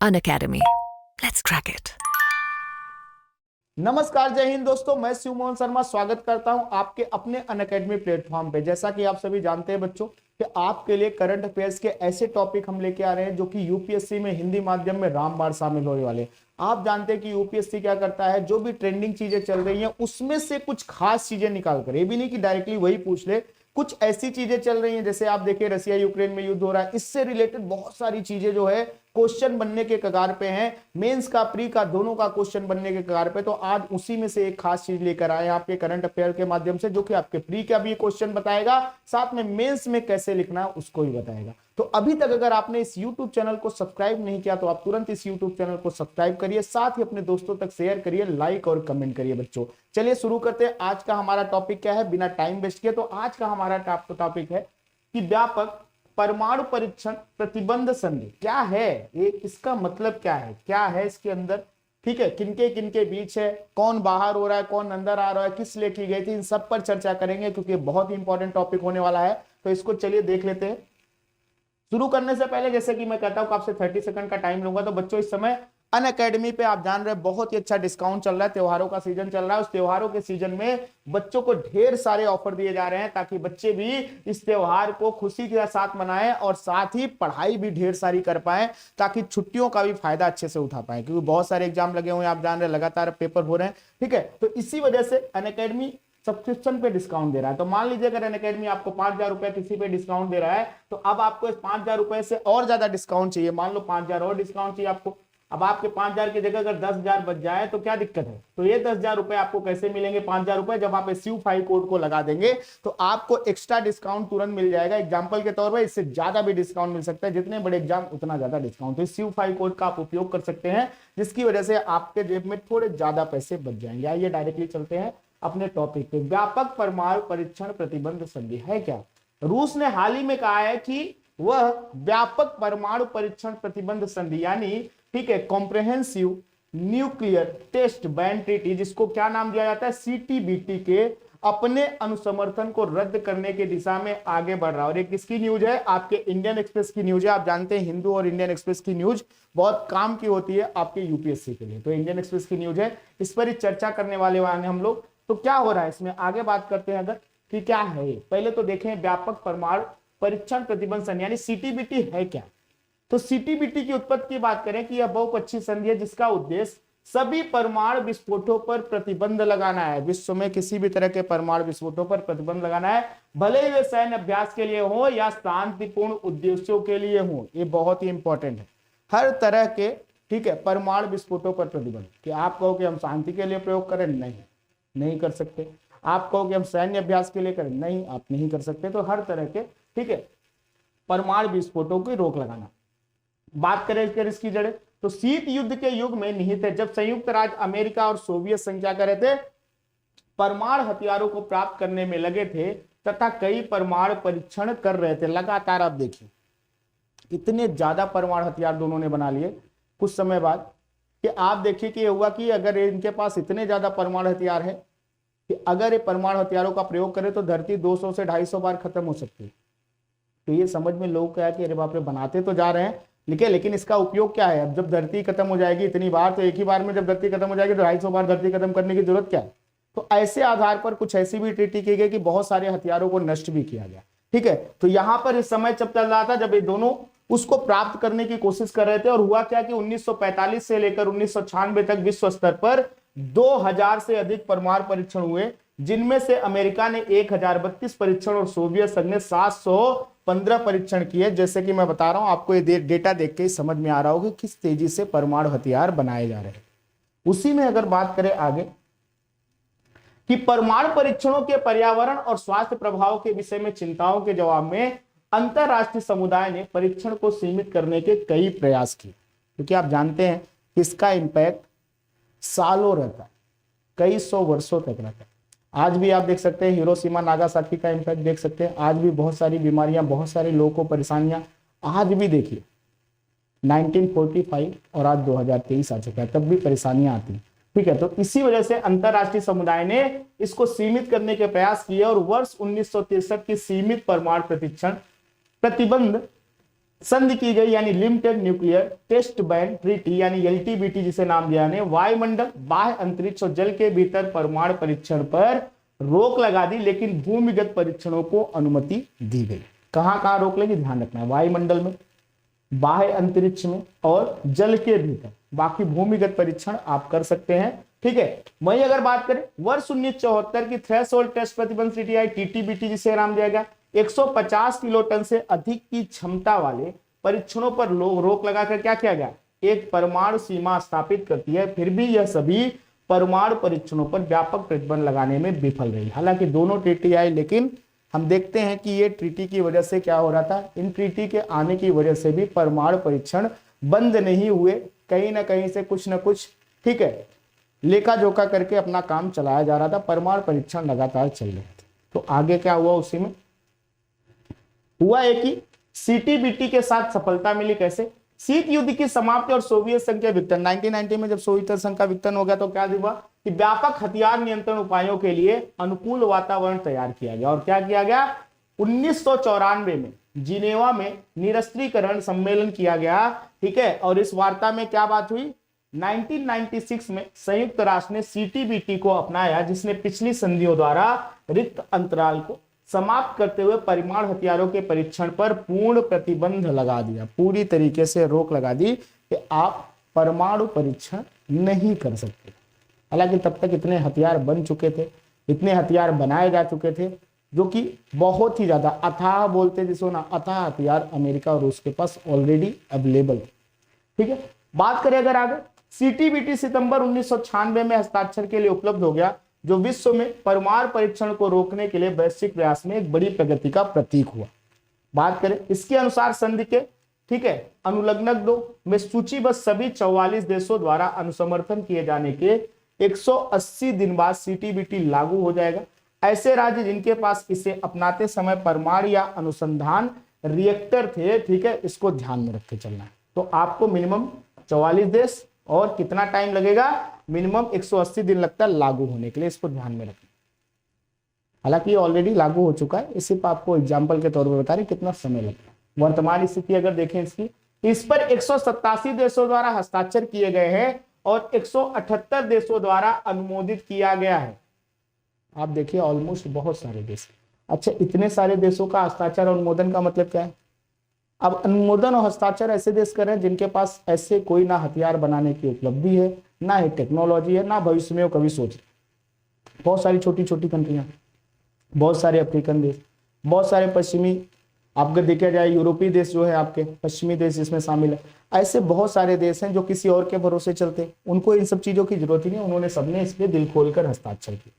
Unacademy. Let's crack it. नमस्कार, जय हिंद दोस्तों। मैं शिव मोहन शर्मा स्वागत करता हूं आपके अपने अनअकैडमी प्लेटफॉर्म पे। जैसा कि आप सभी जानते हैं बच्चों कि आपके लिए करंट अफेयर्स के ऐसे टॉपिक हम लेके आ रहे हैं जो कि यूपीएससी में हिंदी माध्यम में रामबाण शामिल होने वाले हैं। आप जानते हैं कि यूपीएससी क्या करता है, जो भी ट्रेंडिंग चीजें चल रही हैं उसमें से कुछ खास चीजें निकाल कर, ये भी नहीं कि डायरेक्टली वही पूछ ले, कुछ ऐसी चीजें चल रही हैं जैसे आप देखिए रसिया यूक्रेन में युद्ध हो रहा है, इससे रिलेटेड बहुत सारी चीजें जो है क्वेश्चन बनने के कगार पे हैं। मेंस का प्री का दोनों का क्वेश्चन बनने के कगार पे, तो आज उसी में से एक खास चीज लेकर आए आपके करंट अफेयर के माध्यम से, जो कि आपके प्री का भी क्वेश्चन बताएगा, साथ में मेंस में कैसे लिखना है उसको भी बताएगा। तो अभी तक अगर आपने इस YouTube चैनल को सब्सक्राइब नहीं किया तो आप तुरंत इस YouTube चैनल को सब्सक्राइब करिए, साथ ही अपने दोस्तों तक शेयर करिए, लाइक और कमेंट करिए। बच्चों चलिए शुरू करते हैं। आज का हमारा टॉपिक क्या है, बिना टाइम वेस्ट किए। तो आज का हमारा टॉपिक है कि व्यापक परमाणु परीक्षण प्रतिबंध संधि क्या है, ये इसका मतलब क्या है इसके अंदर, ठीक है, किनके किनके बीच है, कौन बाहर हो रहा है, कौन अंदर आ रहा है, किस लिए की गई थी, इन सब पर चर्चा करेंगे क्योंकि बहुत ही इंपॉर्टेंट टॉपिक होने वाला है। तो इसको चलिए देख लेते हैं। शुरू करने से पहले जैसे कि मैं कहता हूं कि आपसे 30 सेकंड का टाइम लूंगा। तो बच्चों इस समय अनअकैडमी पे आप जान रहे हैं बहुत ही अच्छा डिस्काउंट चल रहा है, त्योहारों का सीजन चल रहा है। उस त्योहारों के सीजन में बच्चों को ढेर सारे ऑफर दिए जा रहे हैं ताकि बच्चे भी इस त्योहार को खुशी के साथ मनाएं और साथ ही पढ़ाई भी ढेर सारी कर पाएं, ताकि छुट्टियों का भी फायदा अच्छे से उठा पाएं, क्योंकि बहुत सारे एग्जाम लगे हुए हैं, आप जान रहे हैं, लगातार पेपर हो रहे हैं, ठीक है। तो इसी वजह से अनअकैडमी सब्सक्रिप्शन पे डिस्काउंट दे रहा है। तो मान लीजिए अगर अनअकैडमी आपको 5,000 रुपए किसी पे डिस्काउंट दे रहा है, तो अब आपको इस 5,000 रुपए से और ज्यादा डिस्काउंट चाहिए, मान लो 5,000 और डिस्काउंट चाहिए आपको। अब आपके 5,000 की जगह अगर 10,000 बच जाए तो क्या दिक्कत है। तो ये 10,000 रुपए आपको कैसे मिलेंगे, 5,000 रुपए जब आप SU 5 कोड को लगा देंगे तो आपको एक्स्ट्रा डिस्काउंट तुरंत मिल जाएगा। एग्जाम्पल के तौर पर इससे ज्यादा भी डिस्काउंट मिल सकता है, जितने बड़े एग्जाम उतना ज्यादा डिस्काउंट। तो SU 5 कोड का आप उपयोग कर सकते हैं, जिसकी वजह से आपके जेब में थोड़े ज्यादा पैसे बच जाएंगे। आइए डायरेक्टली चलते हैं अपने टॉपिक पे। व्यापक परमाणु परीक्षण प्रतिबंध संधि है क्या। रूस ने हाल ही में कहा है कि वह व्यापक परमाणु परीक्षण प्रतिबंध संधि यानी, ठीक है, comprehensive nuclear test ban treaty, जिसको क्या नाम दिया जाता है, CTBT के अपने अनुसमर्थन को रद्द करने की दिशा में आगे बढ़ रहा है। और ये किसकी न्यूज है, आपके इंडियन एक्सप्रेस की न्यूज है। आप जानते हैं हिंदू और इंडियन एक्सप्रेस की न्यूज बहुत काम की होती है आपके यूपीएससी के लिए। तो इंडियन एक्सप्रेस की न्यूज है, इस पर ही चर्चा करने वाले हैं हम लोग। तो क्या हो रहा है इसमें, आगे बात करते हैं अगर कि क्या है। पहले तो देखें व्यापक परमाणु परीक्षण प्रतिबंध संधि यानी CTBT है क्या। तो CTBT की उत्पत्ति की बात करें कि यह बहुपक्षीय संधि है जिसका उद्देश्य सभी परमाणु विस्फोटों पर प्रतिबंध लगाना है। विश्व में किसी भी तरह के परमाणु विस्फोटों पर प्रतिबंध लगाना है, भले ही वे सैन्य अभ्यास के लिए हो या शांतिपूर्ण उद्देश्यों के लिए हो। ये बहुत ही इंपॉर्टेंट है, हर तरह के, ठीक है, परमाणु विस्फोटों पर प्रतिबंध। कि आप कहो कि हम शांति के लिए प्रयोग करें, नहीं कर सकते। आप कहो कि हम सैन्य अभ्यास के लिए करें, नहीं, आप नहीं कर सकते। तो हर तरह के, ठीक है, परमाणु विस्फोटों की रोक लगाना। बात करें इसकी जड़ें, तो शीत युद्ध के युग में निहित है, जब संयुक्त राज्य अमेरिका और सोवियत संघ क्या कर रहे थे, परमाणु हथियारों को प्राप्त करने में लगे थे तथा कई परमाणु परीक्षण कर रहे थे लगातार। आप देखिए इतने ज्यादा परमाणु हथियार दोनों ने बना लिए कुछ समय बाद, कि आप देखिए कि ये हुआ कि अगर इनके पास इतने ज्यादा परमाणु हथियार है कि अगर ये परमाणु हथियारों का प्रयोग करे तो धरती 200 से 250 बार खत्म हो सकती है। तो ये समझ में लोग क्या है कि अरे बाप रे, बनाते तो जा रहे हैं लेकिन इसका उपयोग क्या है। अब जब धरती खत्म हो जाएगी इतनी बार, तो एक ही बार में जब धरती खत्म हो जाएगी तो 250 बार धरती खत्म करने की जरूरत क्या है। तो ऐसे आधार पर कुछ ऐसी भी ट्रीटी की गई कि बहुत सारे हथियारों को नष्ट भी किया गया, ठीक है। तो यहां पर इस समय जब चल रहा था जब ये दोनों उसको प्राप्त करने की कोशिश कर रहे थे, और हुआ क्या कि 1945 से लेकर 1996 तक विश्व स्तर पर 2000 से अधिक परमाणु परीक्षण हुए, जिनमें से अमेरिका ने 1032 परीक्षण और सोवियत संघ ने 715 परीक्षण किए। जैसे कि मैं बता रहा हूं आपको, ये डेटा देख के ही समझ में आ रहा होगा किस तेजी से परमाणु हथियार बनाए जा रहे हैं। उसी में अगर बात करें आगे कि परमाणु परीक्षणों के पर्यावरण और स्वास्थ्य प्रभाव के विषय में चिंताओं के जवाब में अंतरराष्ट्रीय समुदाय ने परीक्षण को सीमित करने के कई प्रयास किए, क्योंकि आप जानते हैं कि इसका इंपैक्ट सालों रहता है, कई सौ वर्षों तक रहता है। आज भी आप देख सकते हैं हिरोशिमा नागासाकी का इंपैक्ट देख सकते हैं। आज भी बहुत सारी बीमारियां, बहुत सारे लोगों को परेशानियां, आज भी देखिए 1945 और आज 2023 आ चुका है, तब भी परेशानियां आती हैं, ठीक है। तो इसी वजह से अंतरराष्ट्रीय समुदाय ने इसको सीमित करने के प्रयास किए और वर्ष 1963 की सीमित परमाणु प्रतिबंध संधि की गई यानी limited nuclear test ban treaty यानी एलटीबीटी जिसे नाम दिया ने वायुमंडल, बाह्य अंतरिक्ष और जल के भीतर परमाणु परीक्षण पर रोक लगा दी, लेकिन भूमिगत परीक्षणों को अनुमति दी गई। कहां कहां रोक लगी ध्यान रखना है, वायुमंडल में, बाह्य अंतरिक्ष में और जल के भीतर, बाकी भूमिगत परीक्षण आप कर सकते हैं। ठीक है, वहीं अगर बात करें वर्ष 1974 की थ्रेशोल्ड टेस्ट प्रतिबंध ट्रीटी आई टीटीबीटी जिसे नाम दिया गया, 150 किलोटन से अधिक की क्षमता वाले परीक्षणों पर रोक लगाकर क्या किया गया, एक परमाणु सीमा स्थापित करती है। फिर भी यह सभी परमाणु परीक्षणों पर व्यापक प्रतिबंध लगाने में विफल रही। हालांकि दोनों ट्रीटी आई, लेकिन हम देखते हैं कि ये ट्रीटी की वजह से क्या हो रहा था, इन ट्रीटी के आने की वजह से भी परमाणु परीक्षण बंद नहीं हुए, कहीं ना कहीं से कुछ ना कुछ, ठीक है, लेखा जोखा करके अपना काम चलाया जा रहा था, परमाणु परीक्षण लगातार चल रहे थे। तो आगे क्या हुआ, उसी में हुआ है कि सीटीबीटी के साथ सफलता मिली। कैसे, शीत युद्ध की समाप्ति और सोवियत संघ के विघटन, 1990 में जब सोवियत संघ का विघटन हो गया तो क्या हुआ कि व्यापक हथियार नियंत्रण उपायों के लिए अनुकूल वातावरण तैयार किया गया। और क्या किया गया, 1994 में जिनेवा में निरस्त्रीकरण सम्मेलन किया गया। ठीक है, और इस वार्ता में क्या बात हुई, 1996 में संयुक्त राष्ट्र ने सीटीबीटी को अपनाया, जिसने पिछली संधियों द्वारा रिक्त अंतराल को समाप्त करते हुए परमाणु हथियारों के परीक्षण पर पूर्ण प्रतिबंध लगा दिया, पूरी तरीके से रोक लगा दी कि आप परमाणु परीक्षण नहीं कर सकते। हालांकि तब तक इतने हथियार बन चुके थे, इतने हथियार बनाए जा चुके थे, जो कि बहुत ही ज्यादा अथाह बोलते जिसको ना, अथाह हथियार अमेरिका और रूस के पास ऑलरेडी अवेलेबल थे। ठीक है, बात करें अगर आगे, सीटीबीटी सितंबर 1996 में हस्ताक्षर के लिए उपलब्ध हो गया, जो विश्व में परमाणु परीक्षण को रोकने के लिए वैश्विक प्रयास में एक बड़ी प्रगति का प्रतीक हुआ। बात करें इसके अनुसार संधि के, ठीक है, अनुलग्नक 2 में सूचीबद्ध सभी 44 देशों द्वारा अनुसमर्थन किए जाने के 180 दिन बाद सीटीबीटी लागू हो जाएगा। ऐसे राज्य जिनके पास इसे अपनाते समय परमाणु या अनुसंधान रिएक्टर थे, ठीक है, इसको ध्यान में रख के चलना है। तो आपको मिनिमम 44 देश और कितना टाइम लगेगा, मिनिमम 180 दिन लगता है लागू होने के लिए, इसको ध्यान में रखना। हालांकि ये ऑलरेडी लागू हो चुका है, इसी पर आपको एग्जांपल के तौर पर बता रहे कितना समय लगता है। वर्तमान स्थिति अगर देखें इसकी, इस पर 187 देशों द्वारा हस्ताक्षर किए गए हैं और 178 देशों द्वारा अनुमोदित किया गया है। आप देखिए ऑलमोस्ट बहुत सारे देश। अच्छा, इतने सारे देशों का हस्ताक्षर और अनुमोदन का मतलब क्या है, अब अनुमोदन और हस्ताक्षर ऐसे देश कर रहे हैं जिनके पास ऐसे कोई ना हथियार बनाने की उपलब्धि है, ना ही टेक्नोलॉजी है, ना भविष्य में वो कभी सोच। बहुत सारी छोटी छोटी कंट्रियां, बहुत सारे अफ्रीकन देश, बहुत सारे पश्चिमी, आपको देखा जाए यूरोपीय देश जो है आपके पश्चिमी देश इसमें शामिल है, ऐसे बहुत सारे देश हैं जो किसी और के भरोसे चलते, उनको इन सब चीजों की जरूरत ही नहीं, उन्होंने सबने इस पे दिल खोलकर हस्ताक्षर किया।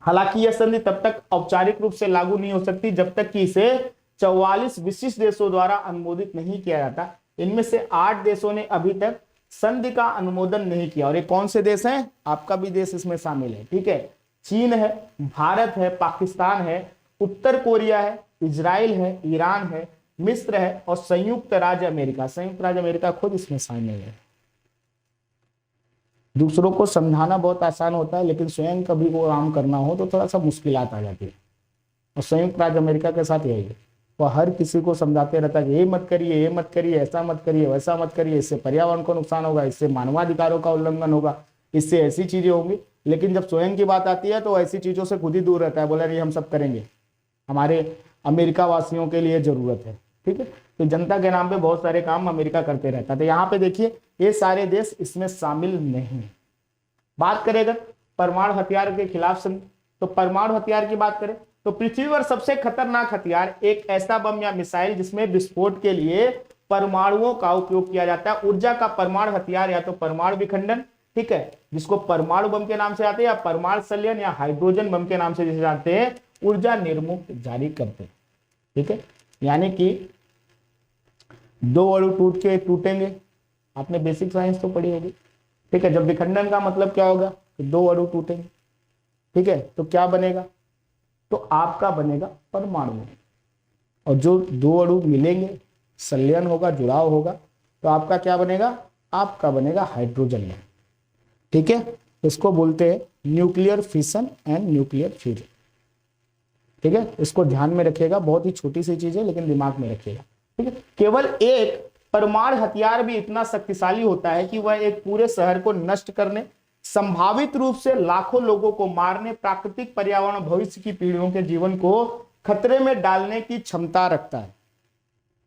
हालांकि यह संधि तब तक औपचारिक रूप से लागू नहीं हो सकती जब तक कि इसे 44 विशिष्ट देशों द्वारा अनुमोदित नहीं किया जाता। इनमें से 8 देशों ने अभी तक संधि का अनुमोदन नहीं किया। और ये कौन से देश हैं, आपका भी देश इसमें शामिल है। ठीक है, चीन है, भारत है, पाकिस्तान है, उत्तर कोरिया है, इजराइल है, ईरान है, मिस्र है और संयुक्त राज्य अमेरिका। संयुक्त राज्य अमेरिका खुद इसमें शामिल है। दूसरों को समझाना बहुत आसान होता है, लेकिन स्वयं कभी वो काम करना हो तो थोड़ा सा मुश्किलात आ जाती है। और संयुक्त राज्य अमेरिका के साथ यही है, वो हर किसी को समझाते रहता है कि ये मत करिए, ये मत करिए, ऐसा मत करिए, वैसा मत करिए, इससे पर्यावरण को नुकसान होगा, इससे मानवाधिकारों का उल्लंघन होगा, इससे ऐसी चीजें होंगी। लेकिन जब स्वयं की बात आती है तो ऐसी चीजों से खुद ही दूर रहता है, बोला नहीं हम सब करेंगे, हमारे अमेरिका वासियों के लिए जरूरत है। ठीक है, तो जनता के नाम पे बहुत सारे काम अमेरिका करते रहता है। तो यहाँ पे देखिए ये सारे देश इसमें शामिल नहीं। बात करें अगर परमाणु हथियार के खिलाफ तो परमाणु हथियार की बात करें तो पृथ्वी पर सबसे खतरनाक हथियार एक ऐसा बम या मिसाइल जिसमें विस्फोट के लिए परमाणुओं का उपयोग किया जाता है। ऊर्जा का परमाणु हथियार या तो परमाणु विखंडन, ठीक है, जिसको परमाणु बम के नाम से जानते हैं, या परमाणु संलयन या हाइड्रोजन बम के नाम से जिसे जानते हैं, ऊर्जा निर्मुक्त जारी करते हैं। ठीक है, यानी कि 2 अणु टूटेंगे, आपने बेसिक साइंस तो पढ़ी होगी। ठीक है, जब विखंडन का मतलब क्या होगा कि 2 अणु टूटेंगे। ठीक है, तो क्या बनेगा, तो आपका बनेगा परमाणु। और जो 2 अणु मिलेंगे, संलयन होगा, जुड़ाव होगा, तो आपका क्या बनेगा, आपका बनेगा हाइड्रोजन। ठीक है, इसको बोलते हैं nuclear fission and nuclear fusion. ठीक है, इसको ध्यान में रखिएगा, बहुत ही छोटी सी चीज है लेकिन दिमाग में रखिएगा। ठीक है, केवल एक परमाणु हथियार भी इतना शक्तिशाली होता है कि वह एक पूरे शहर को नष्ट करने, संभावित रूप से लाखों लोगों को मारने, प्राकृतिक पर्यावरण, भविष्य की पीढ़ियों के जीवन को खतरे में डालने की क्षमता रखता है।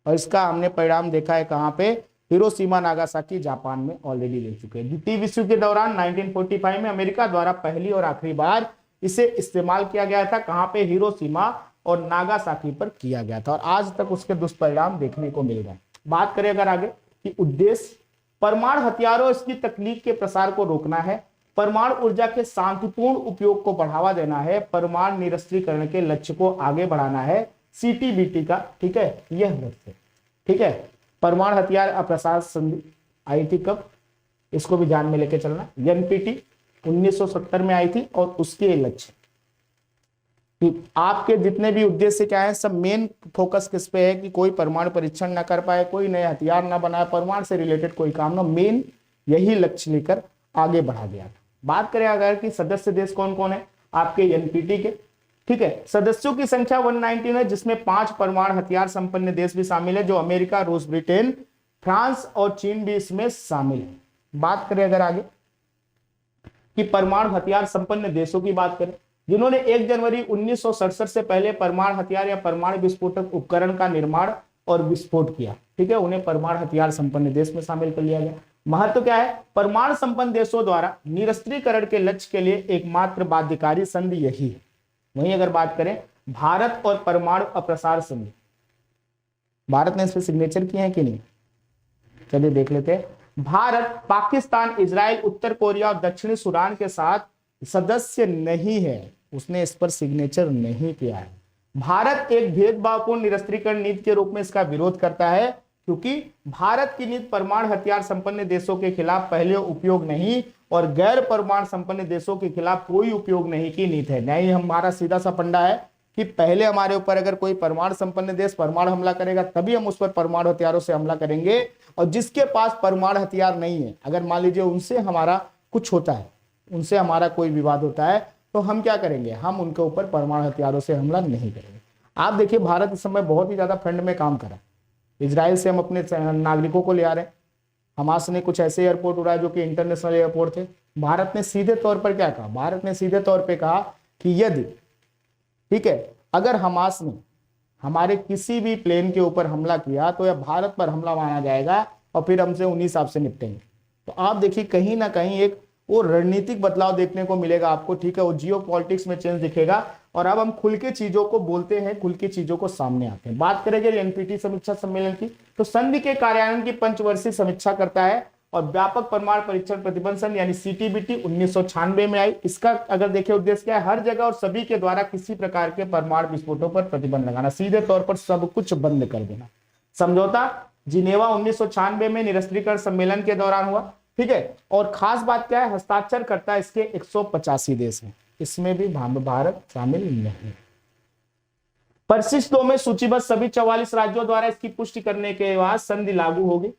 और इसका हमने परिणाम देखा है कहां पे, हिरोशिमा नागासाकी जापान में ऑलरेडी ले चुके हैं। द्वितीय विश्व युद्ध के दौरान 1945 में अमेरिका द्वारा पहली और आखिरी बार इसे इस्तेमाल किया गया था। कहां पे, हिरोशिमा और नागासाकी पर किया गया था, और आज तक उसके दुष्परिणाम देखने को मिल रहे हैं। बात करें अगर आगे कि उद्देश्य, परमाणु हथियारों इसकी तकनीक के प्रसार को रोकना है, परमाणु ऊर्जा के शांतिपूर्ण उपयोग को बढ़ावा देना है, परमाणु निरस्त्रीकरण के लक्ष्य को आगे बढ़ाना है, सीटीबीटी का, ठीक है, यह लक्ष्य, ठीक है। परमाणु हथियार अप्रसार संधि आई थी कब, इसको भी ध्यान में लेके चलना, एनपीटी 1970 में आई थी, और उसके लक्ष्य आपके जितने भी उद्देश्य क्या है, सब मेन फोकस किस पे है कि कोई परमाणु परीक्षण ना कर पाए, कोई नए हथियार ना बनाए, परमाणु से रिलेटेड कोई काम ना, मेन यही लक्ष्य लेकर आगे बढ़ा गया था। बात करें अगर कि सदस्य देश कौन कौन है आपके एनपीटी के, ठीक है, सदस्यों की संख्या 119 है, जिसमें 5 परमाणु हथियार संपन्न देश भी शामिल है, जो अमेरिका, रूस, ब्रिटेन, फ्रांस और चीन भी इसमें शामिल है। बात करें अगर आगे कि परमाणु हथियार संपन्न देशों की बात करें, जिन्होंने 1 जनवरी 1967 से पहले परमाणु हथियार या परमाणु विस्फोटक उपकरण का निर्माण और विस्फोट किया, ठीक है, उन्हें परमाणु हथियार संपन्न देश में शामिल कर लिया गया। महत्व क्या है, परमाणु संपन्न देशों द्वारा निरस्त्रीकरण के लक्ष्य के लिए एकमात्र बाध्यकारी संधि यही है। वहीं अगर बात करें भारत और परमाणु अप्रसार संधि, भारत ने इस पर सिग्नेचर किए हैं कि नहीं, चलिए देख लेते हैं। भारत पाकिस्तान, इजराइल, उत्तर कोरिया और दक्षिणी सूडान के साथ सदस्य नहीं है, उसने इस पर सिग्नेचर नहीं किया है। भारत एक भेदभावपूर्ण निरस्त्रीकरण नीति के रूप में इसका विरोध करता है, क्योंकि भारत की नीति परमाणु हथियार संपन्न देशों के खिलाफ पहले उपयोग नहीं और गैर परमाणु संपन्न देशों के खिलाफ कोई उपयोग नहीं की नीति है। नहीं, हमारा सीधा सा फंडा है कि पहले हमारे ऊपर अगर कोई परमाणु संपन्न देश परमाणु हमला करेगा तभी हम उस पर परमाणु हथियारों से हमला करेंगे, और जिसके पास परमाणु हथियार नहीं है, अगर मान लीजिए उनसे हमारा कुछ होता है, उनसे हमारा कोई विवाद होता है, तो हम क्या करेंगे, हम उनके ऊपर परमाणु हथियारों से हमला नहीं करेंगे। आप देखिए भारत इस समय बहुत ही ज्यादा फ्रंट में काम कर रहा है। इजराइल से हम अपने नागरिकों को ले आ रहे हैं, हमास ने कुछ ऐसे एयरपोर्ट उड़ाए जो कि इंटरनेशनल एयरपोर्ट थे। भारत ने सीधे तौर पर क्या कहा, भारत ने सीधे तौर पर कहा कि यदि, ठीक है, अगर हमास ने हमारे किसी भी प्लेन के ऊपर हमला किया तो यह भारत पर हमला माना जाएगा और फिर हमसे उन्हीं हिसाब से निपटेंगे। तो आप देखिए कहीं ना कहीं एक वो रणनीतिक बदलाव देखने को मिलेगा आपको, ठीक है, वो जियो पॉलिटिक्स में चेंज दिखेगा, और अब हम खुल के चीजों को बोलते हैं, खुल के चीजों को सामने आते हैं। बात करेंगे एनपीटी समीक्षा सम्मेलन की, तो संधि के कार्यान्वयन की पंचवर्षीय समीक्षा करता है, और व्यापक परमाणु परीक्षण प्रतिबंध संधि यानी सीटीबीटी 1996 में आई। इसका अगर देखिए उद्देश्य क्या है, हर जगह और सभी के द्वारा किसी प्रकार के परमाणु विस्फोटों पर प्रतिबंध लगाना, सीधे तौर पर सब कुछ बंद कर देना। समझौता जिनेवा 1996 में निरस्त्रीकरण सम्मेलन के दौरान हुआ, ठीक है, और खास बात क्या है, हस्ताक्षर करता इसके 185 देश हैं, इसमें भी भारत शामिल नहीं। परिशिष्ट 2 में सूचीबद्ध सभी 44 राज्यों द्वारा इसकी पुष्टि करने के बाद संधि लागू होगी,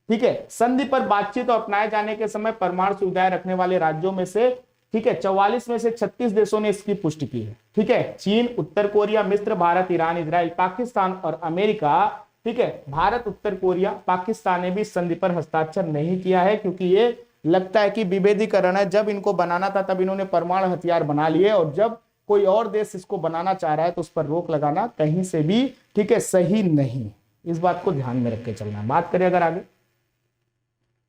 ठीक है। संधि पर बातचीत और अपनाए जाने के समय परमाणु सुविधाएं रखने वाले राज्यों में से, ठीक है, 44 में से 36 देशों ने इसकी पुष्टि की है, ठीक है। चीन, उत्तर कोरिया, मिस्र, भारत, ईरान, इजराइल, पाकिस्तान और अमेरिका, ठीक है। भारत, उत्तर कोरिया, पाकिस्तान ने भी संधि पर हस्ताक्षर नहीं किया है, क्योंकि ये लगता है कि विभेदीकरण है। जब इनको बनाना था तब इन्होंने परमाणु हथियार बना लिए, और जब कोई और देश इसको बनाना चाह रहा है तो उस पर रोक लगाना कहीं से भी, ठीक है, सही नहीं। इस बात को ध्यान में रख के चलना है। बात करें अगर आगे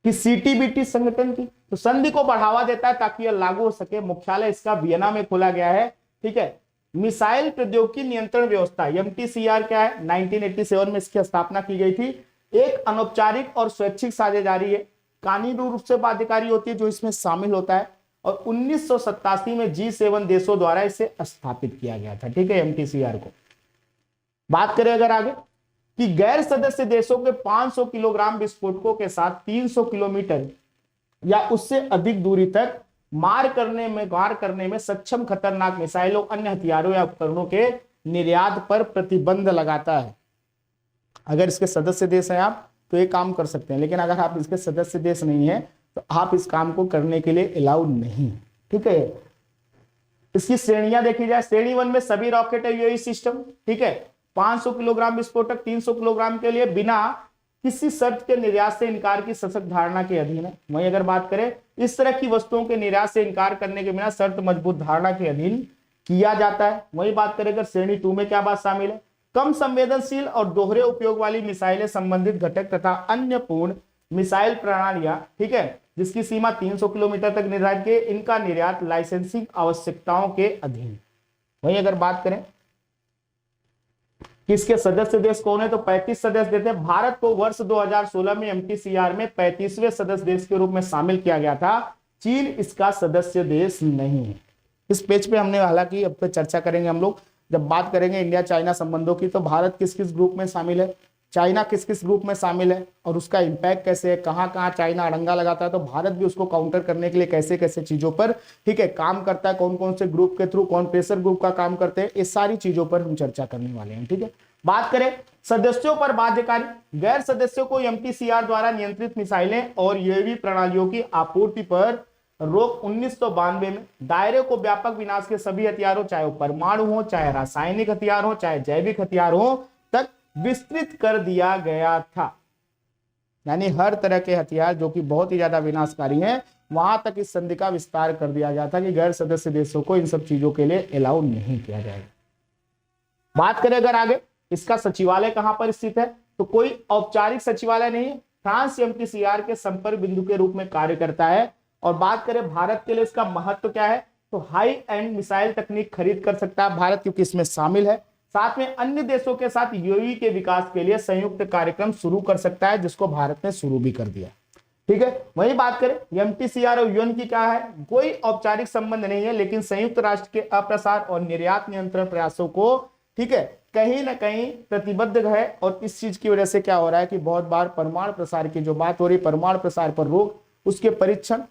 कि सीटीबीटी संगठन की, तो संधि को बढ़ावा देता है ताकि यह लागू हो सके। मुख्यालय इसका वियना में खोला गया है, ठीक है। मिसाइल प्रौद्योगिकी नियंत्रण व्यवस्था एमटीसीआर क्या है, 1987 में इसकी स्थापना की गई थी। एक अनौपचारिक और स्वैच्छिक साझेदारी है, कानूनी रूप से बाध्यकारी होती है जो इसमें शामिल होता है, और 1987 में G7 देशों द्वारा इसे स्थापित किया गया था, ठीक है, एमटीसीआर को। बात करें अगर आगे कि गैर सदस्य देशों के 500 किलोग्राम विस्फोटकों के साथ 300 किलोमीटर या उससे अधिक दूरी तक मार करने में सक्षम खतरनाक मिसाइलों, अन्य हथियारों या उपकरणों के निर्यात पर प्रतिबंध लगाता है। अगर इसके सदस्य देश हैं आप तो ये काम कर सकते हैं, लेकिन अगर आप इसके सदस्य देश नहीं है तो आप इस काम को करने के लिए अलाउड नहीं, ठीक है। इसकी श्रेणियां देखी जाए, श्रेणी 1 में सभी रॉकेट यूएवी सिस्टम, ठीक है, 500 किलोग्राम विस्फोटक 300 किलोग्राम के लिए बिना किसी शर्त के निर्यात से इनकार की सशक्त धारणा के अधीन है। वहीं अगर बात करें इस तरह की वस्तुओं के निर्यात से इनकार करने के बिना शर्त मजबूत धारणा के अधीन किया जाता है। वहीं बात करें अगर श्रेणी 2 में क्या बात शामिल है, कम संवेदनशील और दोहरे उपयोग वाली मिसाइलें संबंधित घटक तथा अन्य पूर्ण मिसाइल प्रणालियां, ठीक है, जिसकी सीमा 300 किलोमीटर तक निर्धारित है, इनका निर्यात लाइसेंसिंग आवश्यकताओं के अधीन। वहीं अगर बात करें किसके सदस्य देश कौन है, तो 35 सदस्य देश हैं। भारत को वर्ष 2016 में एमटीसीआर में 35वें सदस्य देश के रूप में शामिल किया गया था। चीन इसका सदस्य देश नहीं है। इस पेज पे हमने हालांकि अब पे चर्चा करेंगे हम लोग जब बात करेंगे इंडिया चाइना संबंधों की, तो भारत किस किस ग्रुप में शामिल है, चाइना किस किस ग्रुप में शामिल है और उसका इंपैक्ट कैसे है, कहां कहां चाइना अड़ंगा लगाता है, तो भारत भी उसको काउंटर करने के लिए कैसे कैसे चीजों पर, ठीक है, काम करता है, कौन कौन से ग्रुप के थ्रू, कौन प्रेशर ग्रुप का काम करते हैं, इस सारी चीजों पर हम चर्चा करने वाले हैं। ठीक है, बात करें सदस्यों पर बाध्यकारी गैर सदस्यों को एमटीसीआर द्वारा नियंत्रित मिसाइलें और यूएवी प्रणालियों की आपूर्ति पर रोक 1992 में दायरे को व्यापक विनाश के सभी हथियारों, चाहे वो परमाणु हो, चाहे रासायनिक हथियार हो, चाहे जैविक हथियार हो, तक विस्तृत कर दिया गया था। यानी हर तरह के हथियार जो कि बहुत ही ज्यादा विनाशकारी हैं, वहां तक इस संधि का विस्तार कर दिया गया था कि गैर सदस्य देशों को इन सब चीजों के लिए अलाउ नहीं किया जाएगा। बात करें अगर आगे इसका सचिवालय कहां पर स्थित है, तो कोई औपचारिक सचिवालय नहीं है, फ्रांस एमटीसीआर के संपर्क बिंदु के रूप में कार्य करता है। और बात करें भारत के लिए इसका महत्व क्या है, तो हाई एंड मिसाइल तकनीक खरीद कर सकता है भारत, क्योंकि इसमें शामिल है। साथ में अन्य देशों के साथ यूएवी के विकास के लिए संयुक्त कार्यक्रम शुरू कर सकता है, जिसको भारत ने शुरू भी कर दिया। ठीक है, वही बात करें एमटीसीआर और यूएन की क्या है, कोई औपचारिक संबंध नहीं है, लेकिन संयुक्त राष्ट्र के अप्रसार और निर्यात नियंत्रण प्रयासों को, ठीक है, कहीं ना कहीं प्रतिबद्ध है। और इस चीज की वजह से क्या हो रहा है कि बहुत बार परमाणु प्रसार की जो बात हो रही है, परमाणु प्रसार पर रोक, उसके परीक्षण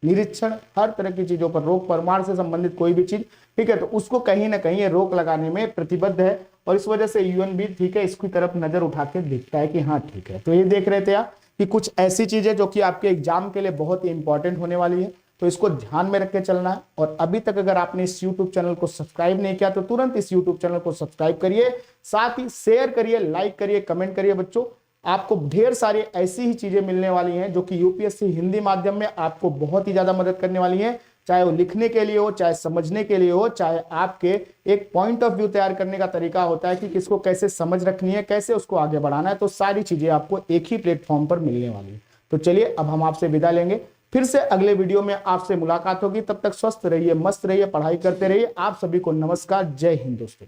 निरीक्षण, हर तरह की चीजों पर रोक, परमाणु से संबंधित कोई भी चीज, ठीक है, तो उसको कहीं ना कहीं ये रोक लगाने में प्रतिबद्ध है। और इस वजह से यूएन भी, ठीक है, इसकी तरफ नजर उठा के देखता है कि हाँ ठीक है। तो ये देख रहे थे आप कि कुछ ऐसी चीजें जो कि आपके एग्जाम के लिए बहुत ही इंपॉर्टेंट होने वाली है, तो इसको ध्यान में रख के चलना है। और अभी तक अगर आपने इस यूट्यूब चैनल को सब्सक्राइब नहीं किया तो तुरंत इस यूट्यूब चैनल को सब्सक्राइब करिए, साथ ही शेयर करिए, लाइक करिए, कमेंट करिए। बच्चों, आपको ढेर सारी ऐसी ही चीजें मिलने वाली हैं जो कि यूपीएससी हिंदी माध्यम में आपको बहुत ही ज्यादा मदद करने वाली हैं, चाहे वो लिखने के लिए हो, चाहे समझने के लिए हो, चाहे आपके एक पॉइंट ऑफ व्यू तैयार करने का तरीका होता है कि किसको कैसे समझ रखनी है, कैसे उसको आगे बढ़ाना है, तो सारी चीजें आपको एक ही प्लेटफॉर्म पर मिलने वाली है। तो चलिए अब हम आपसे विदा लेंगे, फिर से अगले वीडियो में आपसे मुलाकात होगी। तब तक स्वस्थ रहिए, मस्त रहिए, पढ़ाई करते रहिए। आप सभी को नमस्कार, जय हिंद दोस्तों।